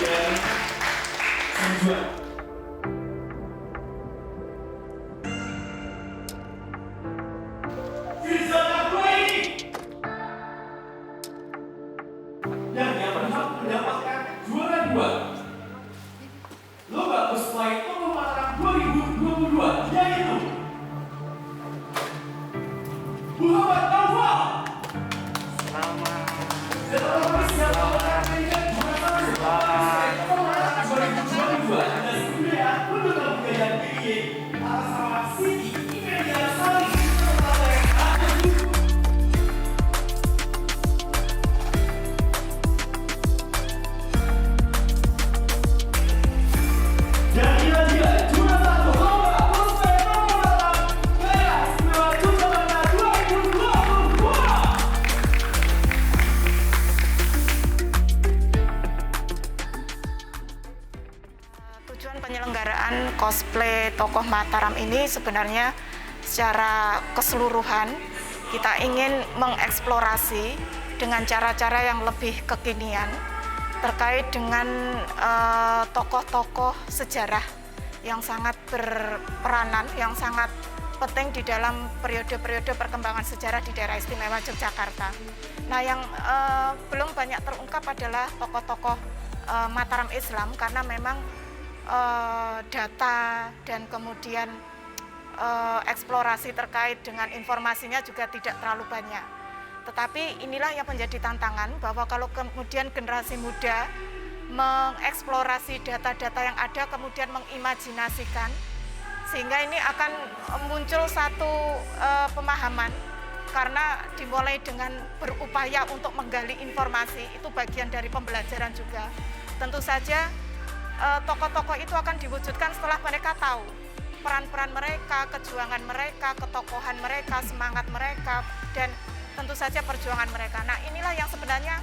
bagian tujuan. Filsafat gue ini yang berhak mendapatkan juara 2 lomba cosplay Tokoh Mataram 2022, yaitu Muhammad Naufal. Tujuan penyelenggaraan cosplay Tokoh Mataram ini sebenarnya secara keseluruhan kita ingin mengeksplorasi dengan cara-cara yang lebih kekinian terkait dengan tokoh-tokoh sejarah yang sangat berperanan, yang sangat penting di dalam periode-periode perkembangan sejarah di daerah istimewa Yogyakarta. Nah, yang belum banyak terungkap adalah tokoh-tokoh Mataram Islam karena memang data dan kemudian eksplorasi terkait dengan informasinya juga tidak terlalu banyak. Tetapi inilah yang menjadi tantangan bahwa kalau kemudian generasi muda mengeksplorasi data-data yang ada kemudian mengimajinasikan, sehingga ini akan muncul satu pemahaman karena dimulai dengan berupaya untuk menggali informasi, itu bagian dari pembelajaran juga. Tentu saja tokoh-tokoh itu akan diwujudkan setelah mereka tahu peran-peran mereka, kejuangan mereka, ketokohan mereka, semangat mereka, dan tentu saja perjuangan mereka. Nah, inilah yang sebenarnya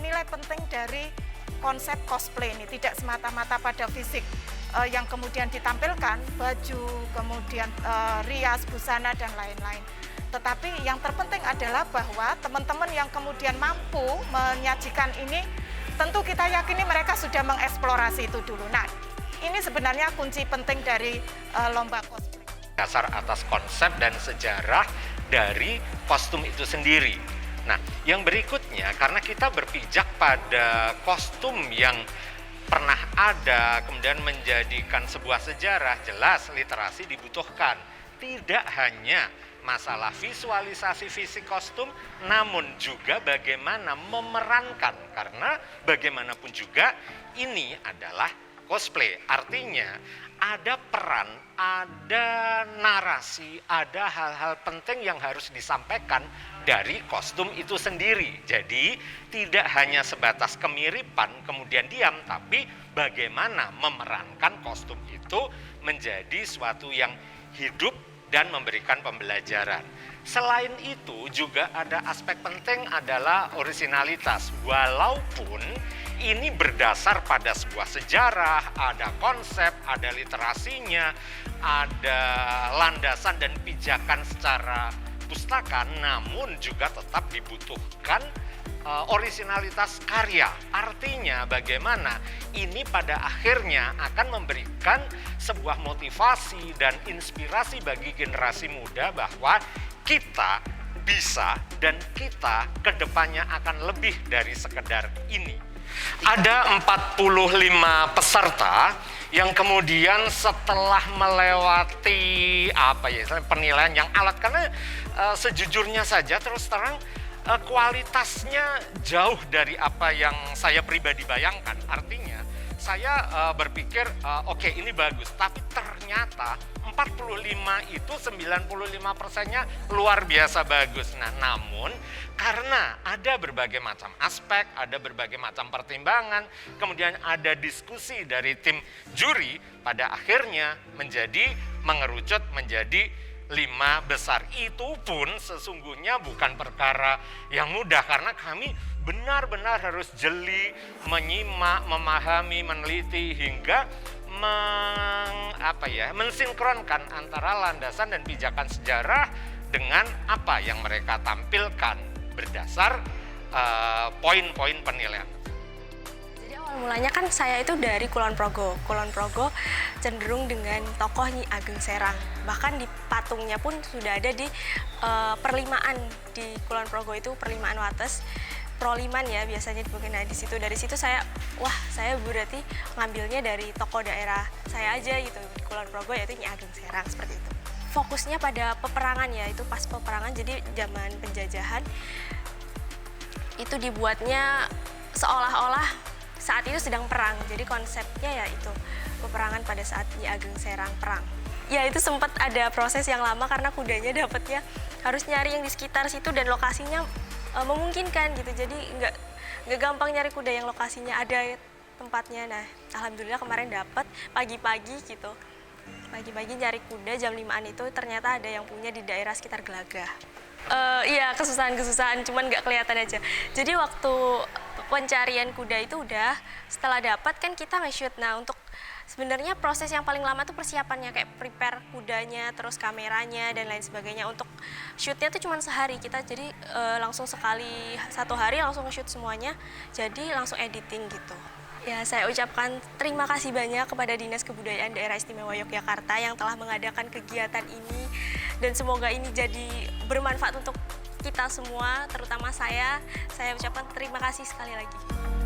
nilai penting dari konsep cosplay ini, tidak semata-mata pada fisik yang kemudian ditampilkan, baju, kemudian rias, busana, dan lain-lain. Tetapi yang terpenting adalah bahwa teman-teman yang kemudian mampu menyajikan ini, tentu kita yakini mereka sudah mengeksplorasi itu dulu. Nah, ini sebenarnya kunci penting dari lomba cosplay. Dasar atas konsep dan sejarah dari kostum itu sendiri. Nah, yang berikutnya, karena kita berpijak pada kostum yang pernah ada, kemudian menjadikan sebuah sejarah, jelas literasi dibutuhkan. Tidak hanya masalah visualisasi fisik kostum, namun juga bagaimana memerankan, karena bagaimanapun juga ini adalah cosplay. Artinya ada peran, ada narasi, ada hal-hal penting yang harus disampaikan dari kostum itu sendiri. Jadi tidak hanya sebatas kemiripan kemudian diam, tapi bagaimana memerankan kostum itu menjadi suatu yang hidup dan memberikan pembelajaran. Selain itu juga ada aspek penting adalah orisinalitas. Walaupun ini berdasar pada sebuah sejarah, ada konsep, ada literasinya, ada landasan dan pijakan secara pustaka, namun juga tetap dibutuhkan orisinalitas karya. Artinya bagaimana ini pada akhirnya akan memberikan sebuah motivasi dan inspirasi bagi generasi muda bahwa kita bisa dan kita kedepannya akan lebih dari sekedar ini. Ada 45 peserta yang kemudian setelah melewati penilaian yang alat, karena sejujurnya saja terus terang kualitasnya jauh dari apa yang saya pribadi bayangkan. Artinya saya berpikir oke, ini bagus, tapi ternyata 45 itu 95%-nya luar biasa bagus. Nah, namun karena ada berbagai macam aspek, ada berbagai macam pertimbangan, kemudian ada diskusi dari tim juri, pada akhirnya mengerucut menjadi 5 besar. Itu pun sesungguhnya bukan perkara yang mudah, karena kami benar-benar harus jeli, menyimak, memahami, meneliti, hingga mensinkronkan antara landasan dan pijakan sejarah dengan apa yang mereka tampilkan berdasar poin-poin penilaian. Jadi Mulanya kan saya itu dari Kulon Progo. Kulon Progo cenderung dengan tokoh Nyi Ageng Serang. Bahkan di patungnya pun sudah ada di perlimaan di Kulon Progo itu perlimaan Wates. Proliman ya biasanya dipakai. Nah di situ saya berarti ngambilnya dari tokoh daerah saya aja gitu di Kulon Progo, yaitu Nyi Ageng Serang seperti itu. Fokusnya pada peperangan ya, itu pas peperangan, jadi zaman penjajahan itu dibuatnya seolah-olah saat itu sedang perang. Jadi konsepnya ya itu peperangan pada saat Nyi Ageng Serang perang. Ya itu sempat ada proses yang lama karena kudanya dapatnya harus nyari yang di sekitar situ dan lokasinya memungkinkan gitu. Jadi nggak gampang nyari kuda yang lokasinya ada tempatnya. Nah alhamdulillah kemarin dapat pagi-pagi gitu. Pagi-pagi nyari kuda jam 5-an itu ternyata ada yang punya di daerah sekitar Gelagah. Iya kesusahan, cuman nggak kelihatan aja. Jadi waktu pencarian kuda itu udah, setelah dapat kan kita nge-shoot. Nah untuk sebenarnya proses yang paling lama tuh persiapannya, kayak prepare kudanya, terus kameranya dan lain sebagainya. Untuk shootnya tuh cuma sehari kita, jadi langsung sekali 1 hari langsung nge-shoot semuanya, jadi langsung editing gitu. Ya, saya ucapkan terima kasih banyak kepada Dinas Kebudayaan Daerah Istimewa Yogyakarta yang telah mengadakan kegiatan ini, dan semoga ini jadi bermanfaat untuk kita semua, terutama saya. Saya ucapkan terima kasih sekali lagi.